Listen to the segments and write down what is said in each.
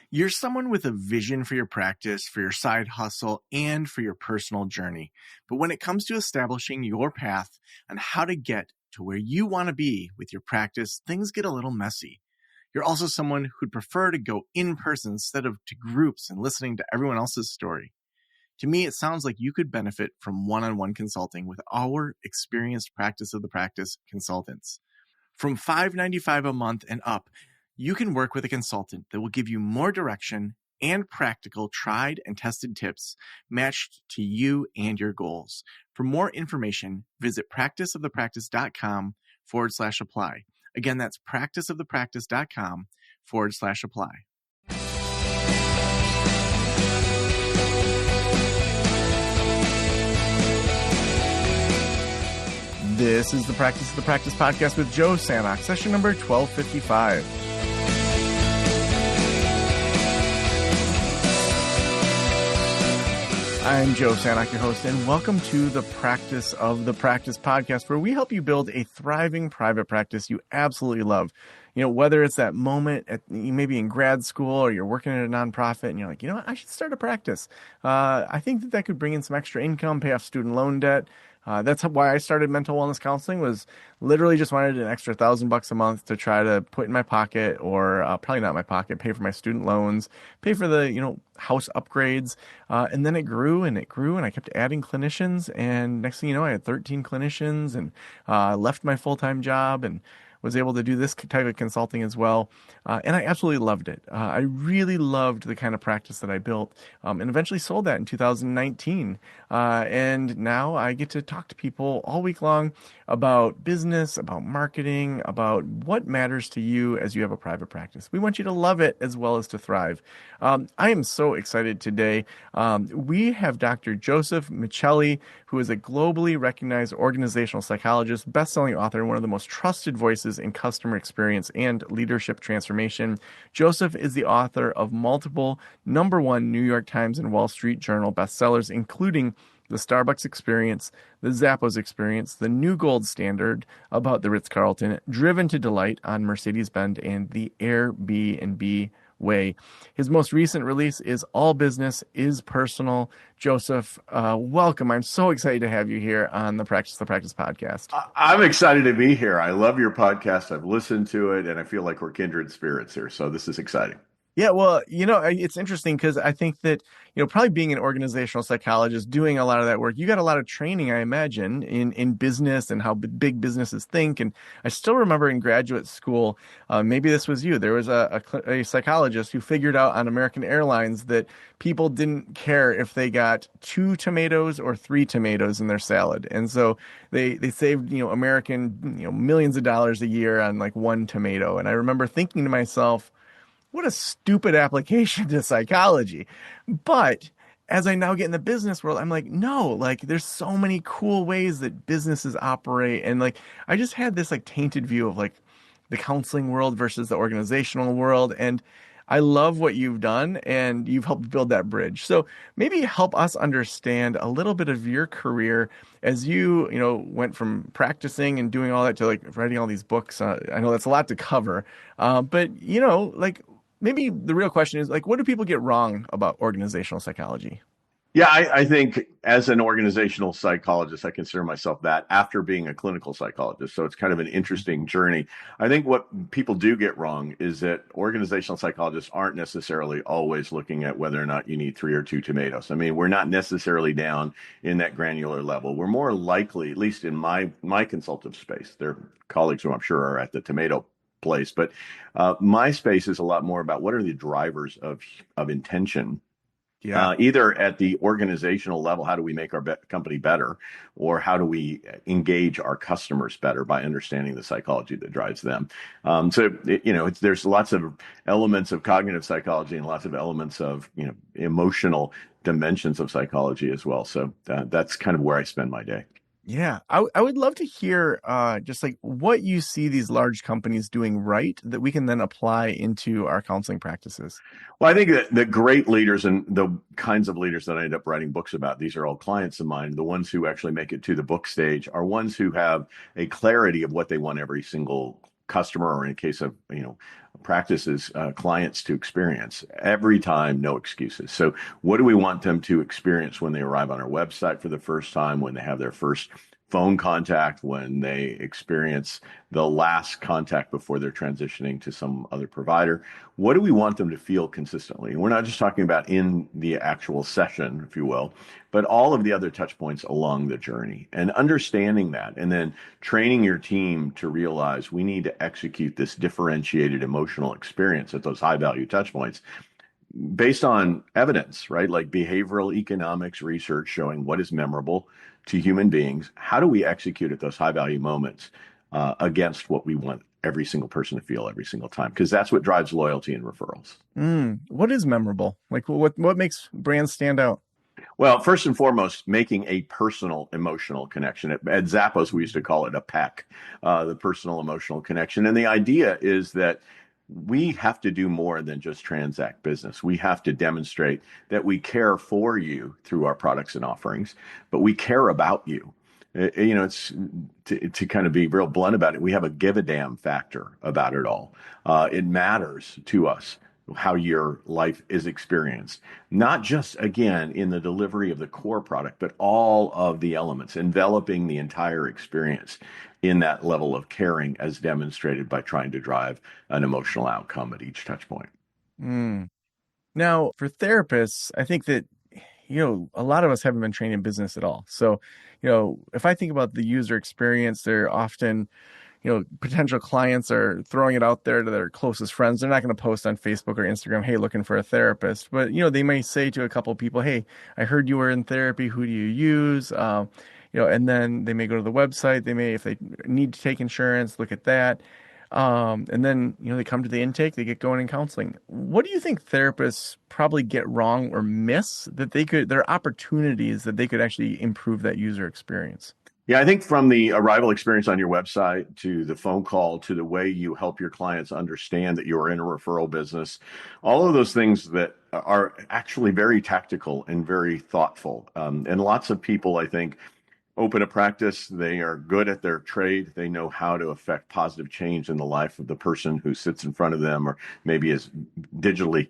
You're someone with a vision for your practice, for your side hustle, and for your personal journey. But when it comes to establishing your path on how to get to where you want to be with your practice, things get a little messy. You're also someone who'd prefer to go in person instead of to groups and listening to everyone else's story. To me, it sounds like you could benefit from one-on-one consulting with our experienced practice of the practice consultants. From $5.95 a month and up, you can work with a consultant that will give you more direction and practical tried and tested tips matched to you and your goals. For more information, visit practiceofthepractice.com/apply. Again, that's practiceofthepractice.com/apply. This is the Practice of the Practice podcast with Joe Sanok, session number 1255. I'm Joe Sanok, your host, and welcome to the Practice of the Practice podcast, where we help you build a thriving private practice you absolutely love. You know, whether it's that moment you may be in grad school or you're working at a nonprofit and you're like, you know what, I should start a practice. I think that could bring in some extra income, pay off student loan debt. That's why I started mental wellness counseling, was literally just wanted an extra $1,000 a month to try to put in my pocket, or probably not my pocket, pay for my student loans, pay for the, house upgrades. And then it grew and I kept adding clinicians. And next thing you know, I had 13 clinicians and left my full-time job and was able to do this type of consulting as well. And I absolutely loved it. I really loved the kind of practice that I built, and eventually sold that in 2019. And now I get to talk to people all week long about business, about marketing, about what matters to you as you have a private practice. We want you to love it as well as to thrive. I am so excited today. We have Dr. Joseph Michelli, who is a globally recognized organizational psychologist, best-selling author, and one of the most trusted voices in customer experience and leadership transformation. Joseph is the author of multiple #1 New York Times and Wall Street Journal bestsellers, including The Starbucks Experience, The Zappos Experience, The New Gold Standard about the Ritz-Carlton, Driven to Delight on Mercedes-Benz, and The Airbnb Way. His most recent release is All Business is Personal. Joseph, welcome. I'm so excited to have you here on the Practice the Practice podcast. I'm excited to be here. I love your podcast. I've listened to it, and I feel like we're kindred spirits here. So this is exciting. Yeah, well, it's interesting because I think that, probably being an organizational psychologist, doing a lot of that work, you got a lot of training, I imagine, in business and how big businesses think. And I still remember in graduate school, maybe this was you, there was a psychologist who figured out on American Airlines that people didn't care if they got 2 tomatoes or 3 tomatoes in their salad. And so they saved, American, millions of dollars a year on like 1 tomato. And I remember thinking to myself, what a stupid application to psychology. But as I now get in the business world, I'm like, no, there's so many cool ways that businesses operate. And I just had this tainted view of the counseling world versus the organizational world. And I love what you've done, and you've helped build that bridge. So maybe help us understand a little bit of your career as you, went from practicing and doing all that to writing all these books. I know that's a lot to cover, but maybe the real question is, what do people get wrong about organizational psychology? Yeah, I think as an organizational psychologist, I consider myself that after being a clinical psychologist. So it's kind of an interesting journey. I think what people do get wrong is that organizational psychologists aren't necessarily always looking at whether or not you need 3 or 2 tomatoes. I mean, we're not necessarily down in that granular level. We're more likely, at least in my consultative space, there are colleagues who I'm sure are at the tomato place, but my space is a lot more about what are the drivers of intention. Yeah. Either at the organizational level, how do we make our company better, or how do we engage our customers better by understanding the psychology that drives them? There's lots of elements of cognitive psychology and lots of elements of emotional dimensions of psychology as well. So that's kind of where I spend my day. Yeah, I would love to hear just what you see these large companies doing right that we can then apply into our counseling practices. Well, I think that the great leaders and the kinds of leaders that I end up writing books about, these are all clients of mine. The ones who actually make it to the book stage are ones who have a clarity of what they want every single customer, or in case of practices clients to experience every time, no excuses. So what do we want them to experience when they arrive on our website for the first time, when they have their first phone contact, when they experience the last contact before they're transitioning to some other provider? What do we want them to feel consistently? And we're not just talking about in the actual session, if you will, but all of the other touch points along the journey, and understanding that, and then training your team to realize we need to execute this differentiated emotional experience at those high value touch points based on evidence, right? Like behavioral economics research showing what is memorable to human beings. How do we execute at those high value moments against what we want every single person to feel every single time? Because that's what drives loyalty and referrals. What is memorable? Like what makes brands stand out? Well, first and foremost, making a personal emotional connection. At Zappos, we used to call it a PEC, the personal emotional connection. And the idea is that we have to do more than just transact business. We have to demonstrate that we care for you through our products and offerings, but we care about you. It's to kind of be real blunt about it. We have a give a damn factor about it all. It matters to us how your life is experienced, not just, again, in the delivery of the core product, but all of the elements, enveloping the entire experience in that level of caring as demonstrated by trying to drive an emotional outcome at each touch point. Now, for therapists, I think that, a lot of us haven't been trained in business at all. So, if I think about the user experience, they're often potential clients are throwing it out there to their closest friends. They're not going to post on Facebook or Instagram, hey, looking for a therapist. But, they may say to a couple of people, hey, I heard you were in therapy. Who do you use? And then they may go to the website. They may, if they need to take insurance, look at that. And then, they come to the intake, they get going in counseling. What do you think therapists probably get wrong or miss that there are opportunities that they could actually improve that user experience? Yeah, I think from the arrival experience on your website to the phone call to the way you help your clients understand that you're in a referral business, all of those things that are actually very tactical and very thoughtful. And lots of people, I think, open a practice. They are good at their trade. They know how to affect positive change in the life of the person who sits in front of them, or maybe is visually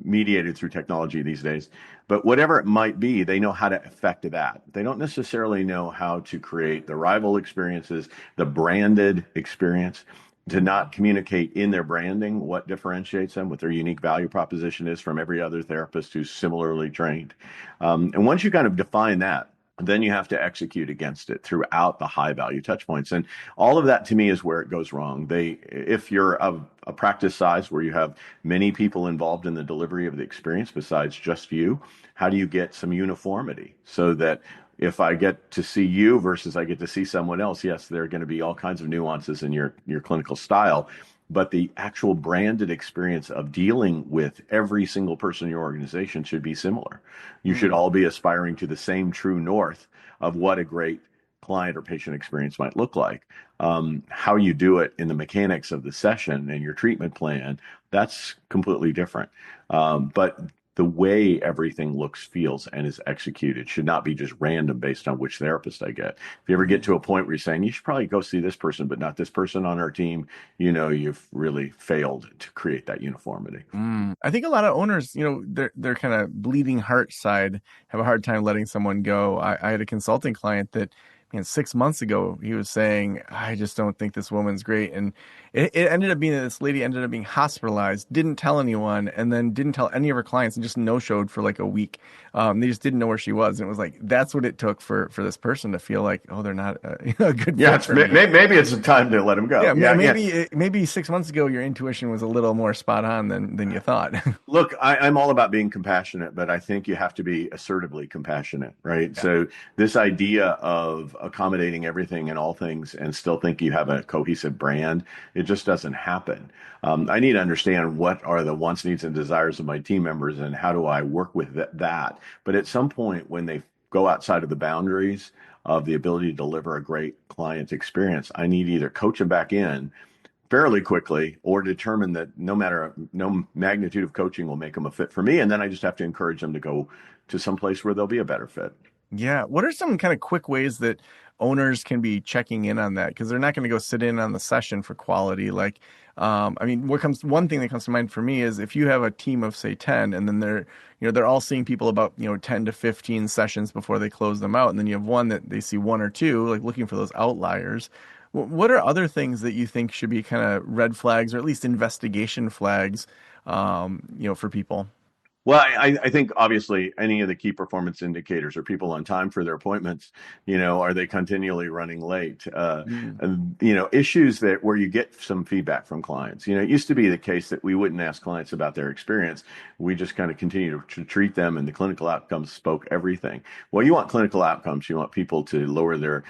mediated through technology these days. But whatever it might be, they know how to affect that. They don't necessarily know how to create the rival experiences, the branded experience, to not communicate in their branding what differentiates them, what their unique value proposition is from every other therapist who's similarly trained. And once you kind of define that, then you have to execute against it throughout the high value touch points. And all of that to me is where it goes wrong. If you're a practice size where you have many people involved in the delivery of the experience besides just you, how do you get some uniformity so that if I get to see you versus I get to see someone else, yes, there are going to be all kinds of nuances in your clinical style, but the actual branded experience of dealing with every single person in your organization should be similar. You should all be aspiring to the same true north of what a great client or patient experience might look like. How you do it in the mechanics of the session and your treatment plan, that's completely different. But the way everything looks, feels, and is executed should not be just random based on which therapist I get. If you ever get to a point where you're saying, you should probably go see this person, but not this person on our team, you've really failed to create that uniformity. I think a lot of owners, they're kind of bleeding heart side, have a hard time letting someone go. I had a consulting client that, 6 months ago, he was saying, I just don't think this woman's great. And it ended up being that this lady ended up being hospitalized, didn't tell anyone, and then didn't tell any of her clients and just no-showed for like a week. They just didn't know where she was. And it was like, that's what it took for this person to feel like, oh, they're not a good fit for me. Maybe it's time to let them go. Maybe 6 months ago, your intuition was a little more spot on than you thought. Look, I'm all about being compassionate, but I think you have to be assertively compassionate, right? Yeah. So this idea of accommodating everything and all things and still think you have a cohesive brand, it just doesn't happen. I need to understand what are the wants, needs, and desires of my team members and how do I work with that. But at some point when they go outside of the boundaries of the ability to deliver a great client experience, I need to either coach them back in fairly quickly or determine that no magnitude of coaching will make them a fit for me. And then I just have to encourage them to go to some place where they'll be a better fit. Yeah. What are some kind of quick ways that owners can be checking in on that? Because they're not going to go sit in on the session for quality. Like, I mean, one thing that comes to mind for me is if you have a team of say 10, and then they're all seeing people about 10 to 15 sessions before they close them out, and then you have one that they see one or two, like looking for those outliers. What are other things that you think should be kind of red flags or at least investigation flags, for people? Well, I think obviously any of the key performance indicators, are people on time for their appointments? Are they continually running late? Mm. And, issues that where you get some feedback from clients. It used to be the case that we wouldn't ask clients about their experience. We just kind of continue to treat them, and the clinical outcomes spoke everything. Well, you want clinical outcomes. You want people to lower their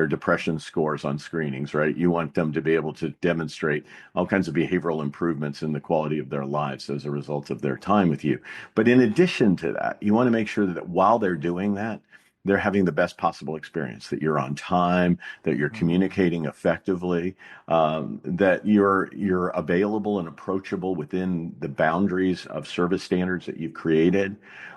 depression scores on screenings, right? You want them to be able to demonstrate all kinds of behavioral improvements in the quality of their lives as a result of their time with you. But in addition to that, you want to make sure that while they're doing that, they're having the best possible experience, that you're on time, that you're Mm. communicating effectively, that you're available and approachable within the boundaries of service standards that you've created.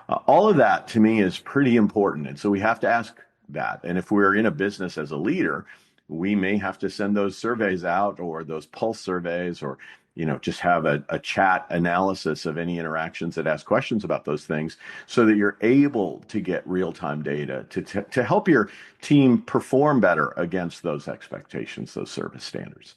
All of that to me is pretty important. And so we have to ask that. And if we're in a business as a leader, we may have to send those surveys out, or those pulse surveys, or just have a chat analysis of any interactions that ask questions about those things, so that you're able to get real-time data to help your team perform better against those expectations, those service standards.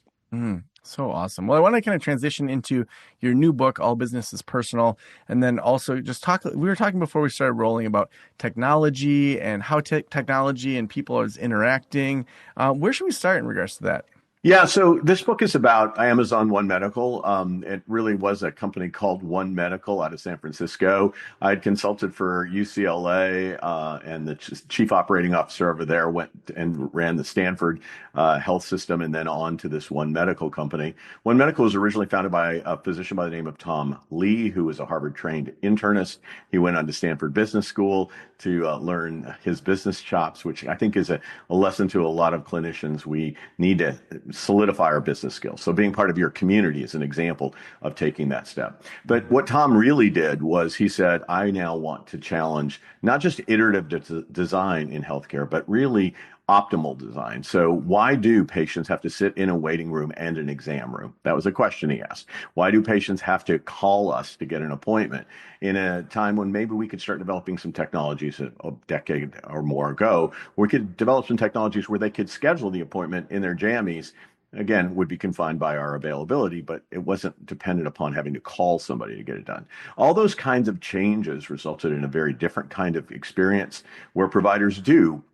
So awesome. Well, I want to kind of transition into your new book, All Business is Personal, and then also just talk. We were talking before we started rolling about technology and how technology and people is interacting. Where should we start in regards to that? Yeah, so this book is about Amazon One Medical. It really was a company called One Medical out of San Francisco. I had consulted for UCLA, and the chief operating officer over there went and ran the Stanford health system, and then on to this One Medical company. One Medical was originally founded by a physician by the name of Tom Lee, who was a Harvard-trained internist. He went on to Stanford Business School to learn his business chops, which I think is a lesson to a lot of clinicians. We need to solidify our business skills. So being part of your community is an example of taking that step. But what Tom really did was he said, I now want to challenge not just iterative design in healthcare, but really optimal design. So why do patients have to sit in a waiting room and an exam room? That was a question he asked. Why do patients have to call us to get an appointment in a time when maybe we could start developing some technologies a decade or more ago? We could develop some technologies where they could schedule the appointment in their jammies. Again, would be confined by our availability, but it wasn't dependent upon having to call somebody to get it done. All those kinds of changes resulted in a very different kind of experience, where providers do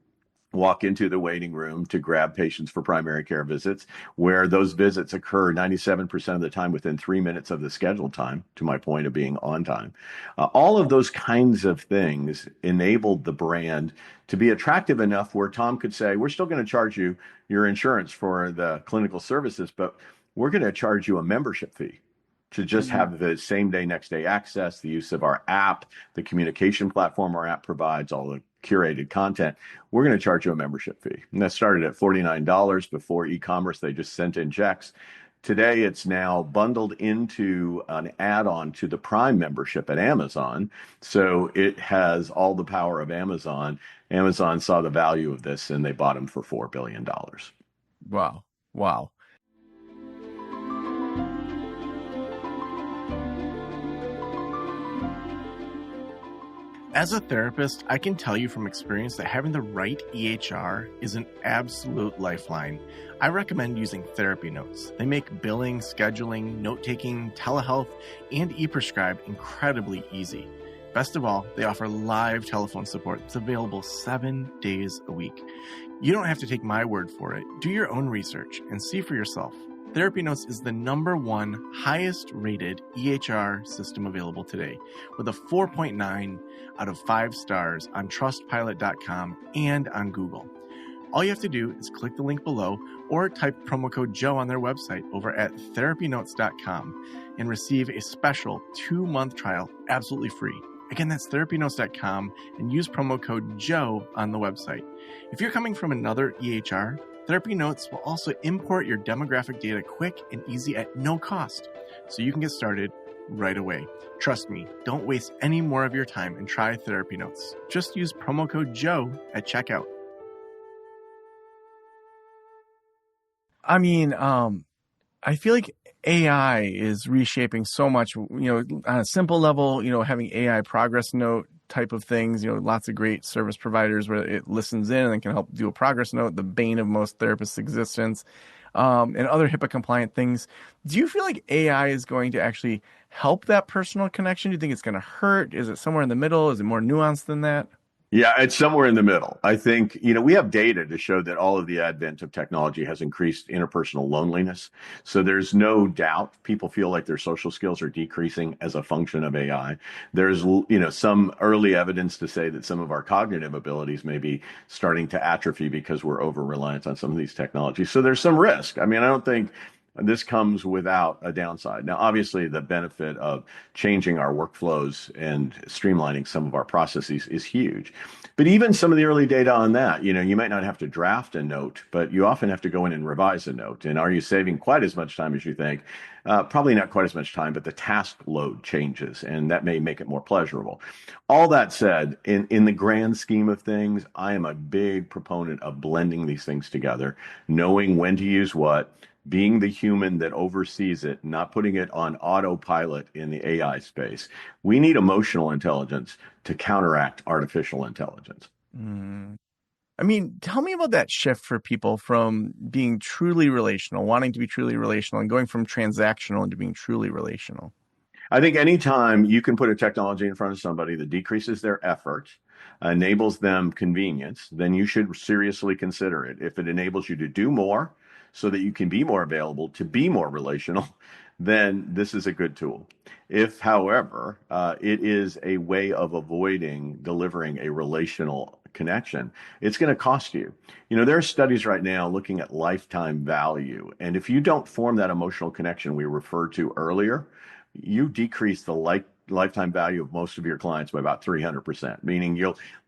walk into the waiting room to grab patients for primary care visits, where those visits occur 97% of the time within 3 minutes of the scheduled time, to my point of being on time. All of those kinds of things enabled the brand to be attractive enough where Tom could say, we're still going to charge you your insurance for the clinical services, but we're going to charge you a membership fee to just have the same day, next day access, the use of our app, the communication platform our app provides, all the curated content. We're going to charge you a membership fee. And that started at $49 before e-commerce. They just sent in checks. Today, it's now bundled into an add-on to the Prime membership at Amazon. So it has all the power of Amazon. Amazon saw the value of this, and they bought them for $4 billion. Wow. Wow. As a therapist, I can tell you from experience that having the right EHR is an absolute lifeline. I recommend using Therapy Notes. They make billing, scheduling, note-taking, telehealth, and e-prescribe incredibly easy. Best of all, they offer live telephone support that's available 7 days a week. You don't have to take my word for it. Do your own research and see for yourself. Therapy Notes is the #1 highest rated EHR system available today, with a 4.9 out of 5 stars on trustpilot.com and on Google. All you have to do is click the link below or type promo code Joe on their website over at therapynotes.com and receive a special 2-month trial absolutely free. Again, that's therapynotes.com, and use promo code Joe on the website. If you're coming from another EHR, Therapy Notes will also import your demographic data quick and easy at no cost, so you can get started right away. Trust me, don't waste any more of your time and try Therapy Notes. Just use promo code Joe at checkout. I mean, I feel like AI is reshaping so much, on a simple level, having AI progress note type of things, lots of great service providers where it listens in and can help do a progress note, the bane of most therapists' existence, and other HIPAA compliant things. Do you feel like AI is going to actually help that personal connection? Do you think it's going to hurt? Is it somewhere in the middle? Is it more nuanced than that? Yeah, it's somewhere in the middle. I think, we have data to show that all of the advent of technology has increased interpersonal loneliness. So there's no doubt people feel like their social skills are decreasing as a function of AI. There's, some early evidence to say that some of our cognitive abilities may be starting to atrophy because we're over reliant on some of these technologies. So there's some risk. I mean, I don't think this comes without a downside. Now, obviously, the benefit of changing our workflows and streamlining some of our processes is huge. But even some of the early data on that, you might not have to draft a note, but you often have to go in and revise a note. And are you saving quite as much time as you think? Probably not quite as much time, but the task load changes, and that may make it more pleasurable. All that said, in the grand scheme of things, I am a big proponent of blending these things together, knowing when to use what, being the human that oversees it, not putting it on autopilot in the AI space. We need emotional intelligence to counteract artificial intelligence. Mm. I mean, tell me about that shift for people from being truly relational, wanting to be truly relational, and going from transactional into being truly relational. I think anytime you can put a technology in front of somebody that decreases their effort, enables them convenience, then you should seriously consider it. If it enables you to do more so that you can be more available, to be more relational, then this is a good tool. If, however, it is a way of avoiding delivering a relational connection, it's going to cost you. There are studies right now looking at lifetime value. And if you don't form that emotional connection we referred to earlier, you decrease the lifetime value of most of your clients by about 300%, meaning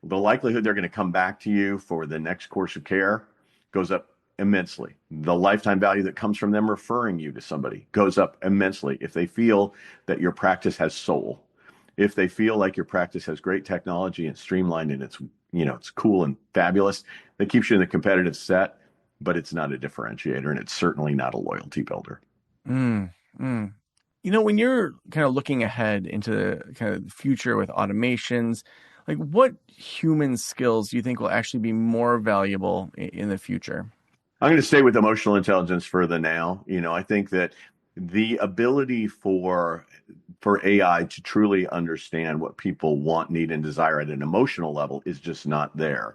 the likelihood they're going to come back to you for the next course of care goes up immensely. The lifetime value that comes from them referring you to somebody goes up immensely if they feel that your practice has soul. If they feel like your practice has great technology and streamlined and it's cool and fabulous, that keeps you in the competitive set, but it's not a differentiator and it's certainly not a loyalty builder. Mm, mm. When you're kind of looking ahead into kind of the future with automations, like what human skills do you think will actually be more valuable in the future? I'm going to stay with emotional intelligence for the now. I think that the ability for AI to truly understand what people want, need, and desire at an emotional level is just not there.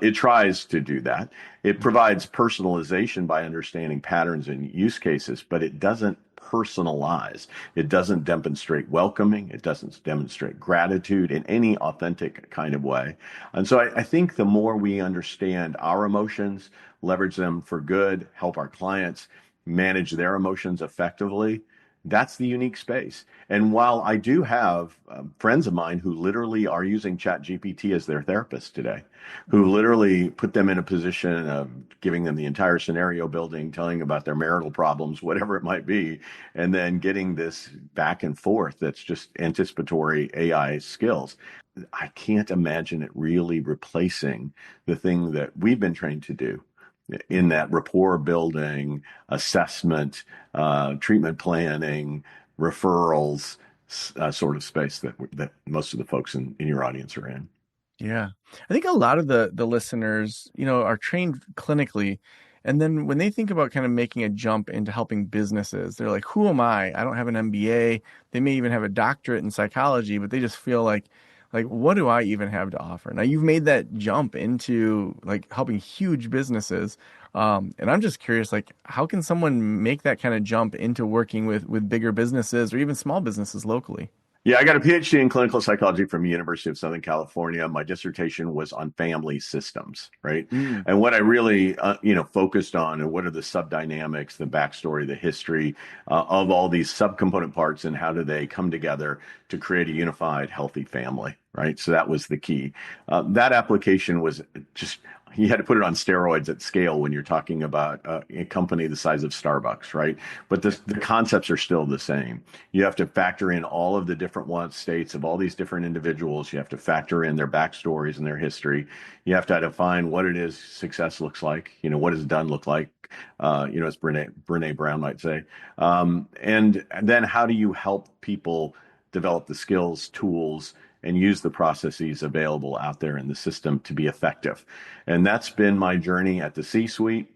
It tries to do that. It provides personalization by understanding patterns and use cases, but it doesn't personalize. It doesn't demonstrate welcoming. It doesn't demonstrate gratitude in any authentic kind of way. And so I think the more we understand our emotions, leverage them for good, help our clients manage their emotions effectively, that's the unique space. And while I do have friends of mine who literally are using ChatGPT as their therapist today, who literally put them in a position of giving them the entire scenario building, telling about their marital problems, whatever it might be, and then getting this back and forth that's just anticipatory AI skills. I can't imagine it really replacing the thing that we've been trained to do in that rapport building, assessment, treatment planning, referrals sort of space that most of the folks in your audience are in. Yeah. I think a lot of the listeners, are trained clinically. And then when they think about kind of making a jump into helping businesses, they're like, who am I? I don't have an MBA. They may even have a doctorate in psychology, but they just feel like, what do I even have to offer? Now you've made that jump into like helping huge businesses. And I'm just curious, like, how can someone make that kind of jump into working with bigger businesses or even small businesses locally? Yeah, I got a PhD in clinical psychology from the University of Southern California. My dissertation was on family systems, right? Mm. And what I really, focused on and what are the subdynamics, the backstory, the history of all these subcomponent parts and how do they come together to create a unified, healthy family, right? So that was the key. That application was just you had to put it on steroids at scale when you're talking about a company the size of Starbucks, right? But the concepts are still the same. You have to factor in all of the different want states of all these different individuals. You have to factor in their backstories and their history. You have to define what it is success looks like. What does done look like? As Brene Brown might say. And then how do you help people develop the skills, tools, and use the processes available out there in the system to be effective? And that's been my journey at the C-suite,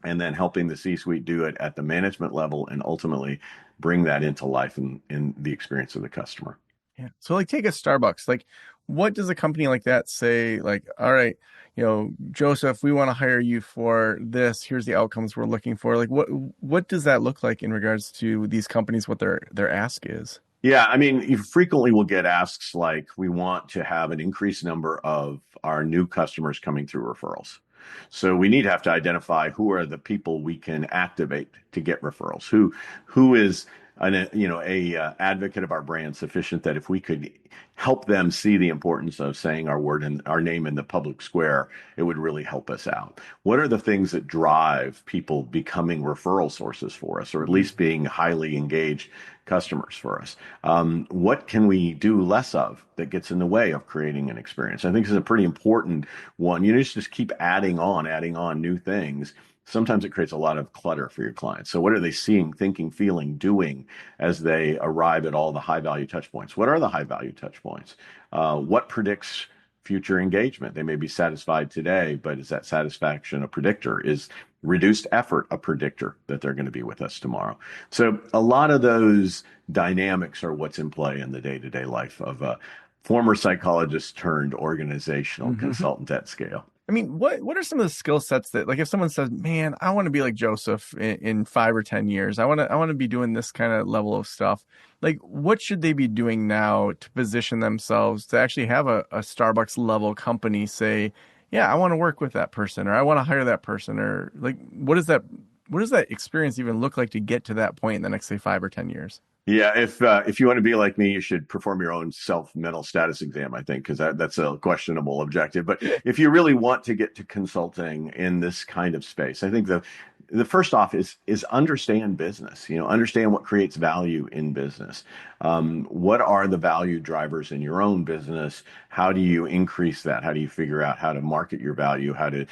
and then helping the C-suite do it at the management level and ultimately bring that into life in the experience of the customer. Yeah. So like take a Starbucks. Like what does a company like that say? Like, all right, Joseph, we want to hire you for this. Here's the outcomes we're looking for. Like what does that look like in regards to these companies, what their ask is? Yeah, I mean, you frequently will get asks like, we want to have an increased number of our new customers coming through referrals. So we need to have to identify who are the people we can activate to get referrals. Who is a advocate of our brand sufficient that if we could help them see the importance of saying our word and our name in the public square, it would really help us out. What are the things that drive people becoming referral sources for us, or at least being highly engaged customers for us? What can we do less of that gets in the way of creating an experience? I think this is a pretty important one. You just keep adding on new things. Sometimes it creates a lot of clutter for your clients. So what are they seeing, thinking, feeling, doing as they arrive at all the high value touch points? What are the high value touch points? What predicts future engagement? They may be satisfied today, but is that satisfaction a predictor? Is reduced effort a predictor that they're going to be with us tomorrow? So a lot of those dynamics are what's in play in the day-to-day life of a former psychologist turned organizational consultant at scale. I mean, what are some of the skill sets that, like, if someone says, "Man, I want to be like Joseph in 5 or 10 years. I want to be doing this kind of level of stuff." Like, what should they be doing now to position themselves to actually have a Starbucks level company say, "Yeah, I want to work with that person," or "I want to hire that person," or like, what does that experience even look like to get to that point in the next, say, 5 or 10 years? Yeah, if you want to be like me, you should perform your own self-mental status exam, I think, because that's a questionable objective. But if you really want to get to consulting in this kind of space, I think the first off is understand business. Understand what creates value in business. What are the value drivers in your own business? How do you increase that? How do you figure out how to market your value? How to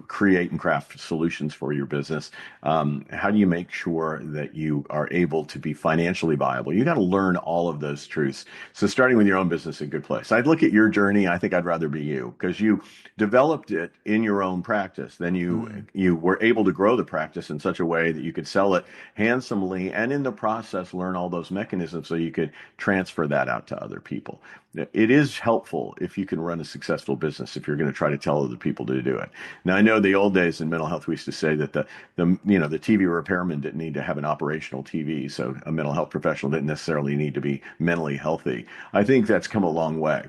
create and craft solutions for your business? How do you make sure that you are able to be financially viable? You got to learn all of those truths. So starting with your own business is a good place. I'd look at your journey. I think I'd rather be you, because you developed it in your own practice. Then you were able to grow the practice in such a way that you could sell it handsomely, and in the process learn all those mechanisms so you could transfer that out to other people. It is helpful if you can run a successful business if you're going to try to tell other people to do it. Now, I know the old days in mental health, we used to say that the TV repairman didn't need to have an operational TV, so a mental health professional didn't necessarily need to be mentally healthy. I think that's come a long way.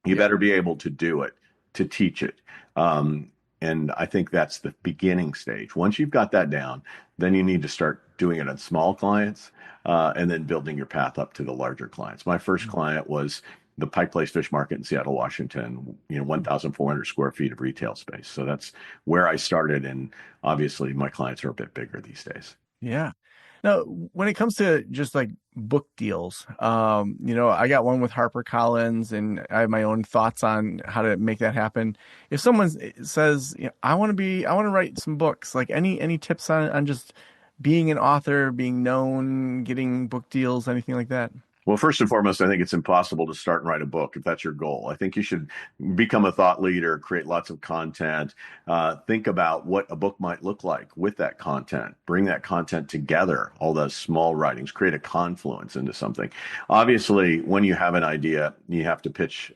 You better be able to do it, to teach it. And I think that's the beginning stage. Once you've got that down, then you need to start doing it on small clients, and then building your path up to the larger clients. My first client was the Pike Place Fish Market in Seattle, Washington, 1,400 square feet of retail space. So that's where I started. And obviously my clients are a bit bigger these days. Yeah. Now, when it comes to just like book deals, I got one with HarperCollins, and I have my own thoughts on how to make that happen. If someone says, I want to write some books, like any tips on just being an author, being known, getting book deals, anything like that? Well, first and foremost, I think it's impossible to start and write a book if that's your goal. I think you should become a thought leader, create lots of content, think about what a book might look like with that content, bring that content together, all those small writings, create a confluence into something. Obviously, when you have an idea, you have to pitch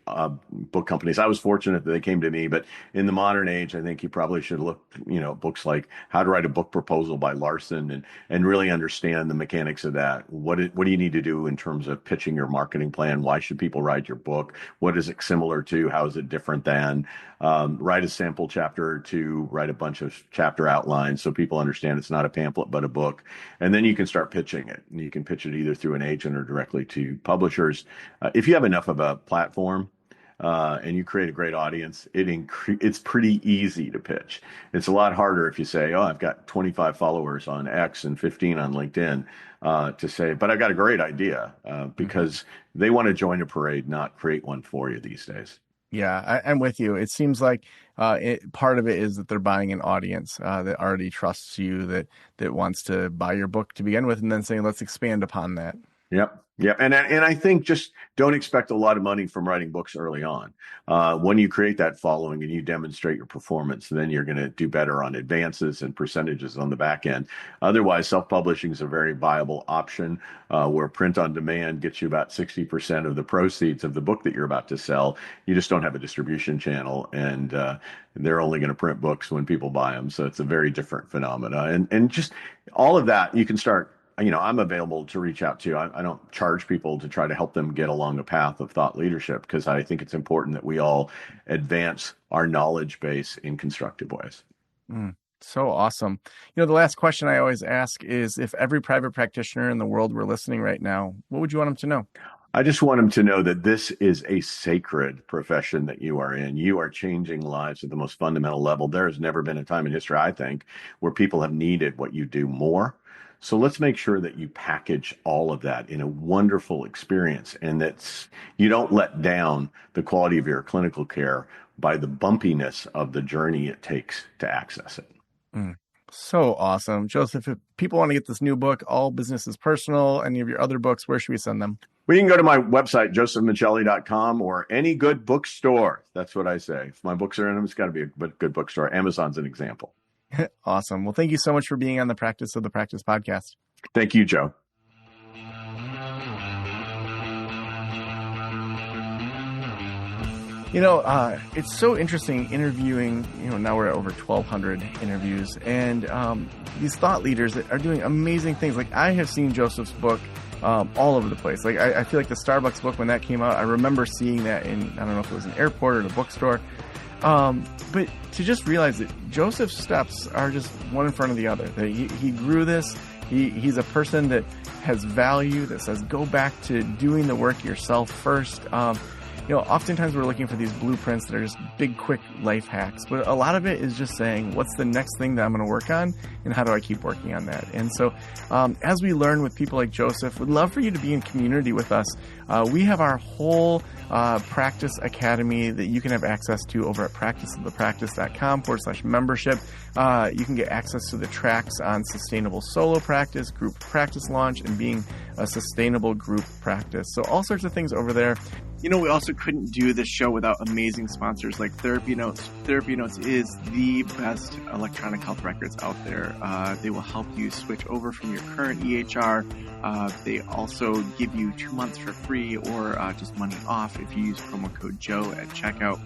book companies. I was fortunate that they came to me, but in the modern age, I think you probably should look, books like How to Write a Book Proposal by Larson, and really understand the mechanics of that. What do you need to do in terms of pitching your marketing plan? Why should people read your book? What is it similar to? How is it different than? Write a sample chapter or two, write a bunch of chapter outlines so people understand it's not a pamphlet but a book. And then you can start pitching it. And you can pitch it either through an agent or directly to publishers. If you have enough of a platform, and you create a great audience, it's pretty easy to pitch. It's a lot harder if you say, oh, I've got 25 followers on X and 15 on LinkedIn, to say, but I've got a great idea, because they want to join a parade, not create one for you these days. Yeah, I'm with you. It seems like part of it is that they're buying an audience that already trusts you, that wants to buy your book to begin with, and then saying, let's expand upon that. Yep. Yeah. And I think just don't expect a lot of money from writing books early on. When you create that following and you demonstrate your performance, then you're going to do better on advances and percentages on the back end. Otherwise, self-publishing is a very viable option, where print on demand gets you about 60% of the proceeds of the book that you're about to sell. You just don't have a distribution channel, and they're only going to print books when people buy them. So it's a very different phenomena. And just all of that, you can start. I'm available to reach out to. I don't charge people to try to help them get along a path of thought leadership, because I think it's important that we all advance our knowledge base in constructive ways. So awesome. The last question I always ask is, if every private practitioner in the world were listening right now, what would you want them to know? I just want them to know that this is a sacred profession that you are in. You are changing lives at the most fundamental level. There has never been a time in history, I think, where people have needed what you do more. So let's make sure that you package all of that in a wonderful experience, and that you don't let down the quality of your clinical care by the bumpiness of the journey it takes to access it. So awesome. Joseph, if people want to get this new book, All Business is Personal, any of your other books, where should we send them? Well, you can go to my website, josephmichelli.com, or any good bookstore. That's what I say. If my books are in them, it's got to be a good bookstore. Amazon's an example. Awesome. Well, thank you so much for being on the Practice of the Practice podcast. Thank you, Joe. It's so interesting interviewing, now we're at over 1,200 interviews, and these thought leaders that are doing amazing things. Like, I have seen Joseph's book all over the place. Like, I feel like the Starbucks book, when that came out, I remember seeing that in, I don't know if it was an airport or a bookstore. But to just realize that Joseph's steps are just one in front of the other. That he grew this. He's a person that has value, that says, go back to doing the work yourself first. Oftentimes we're looking for these blueprints that are just big, quick life hacks. But a lot of it is just saying, what's the next thing that I'm going to work on, and how do I keep working on that? And so as we learn with people like Joseph, we'd love for you to be in community with us. We have our whole Practice Academy that you can have access to over at practiceofthepractice.com/membership. You can get access to the tracks on sustainable solo practice, group practice launch, and being a sustainable group practice. So all sorts of things over there. We also couldn't do this show without amazing sponsors like Therapy Notes. Therapy Notes is the best electronic health records out there. They will help you switch over from your current EHR. They also give you 2 months for free, or just money off if you use promo code Joe at checkout.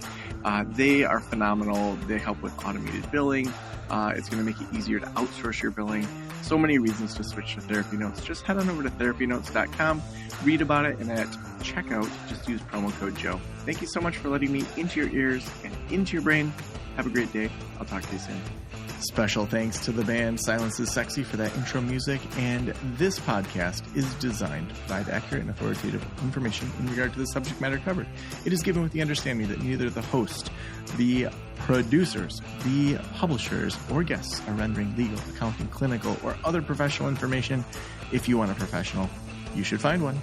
They are phenomenal. They help with automated billing. It's going to make it easier to outsource your billing. So many reasons to switch to Therapy Notes. Just head on over to therapynotes.com, read about it, and at checkout, just use promo code Joe. Thank you so much for letting me into your ears and into your brain. Have a great day. I'll talk to you soon. Special thanks to the band Silence is Sexy for that intro music, and this podcast is designed to provide accurate and authoritative information in regard to the subject matter covered. It is given with the understanding that neither the host, the producers, the publishers, or guests are rendering legal, accounting, clinical, or other professional information. If you want a professional, you should find one.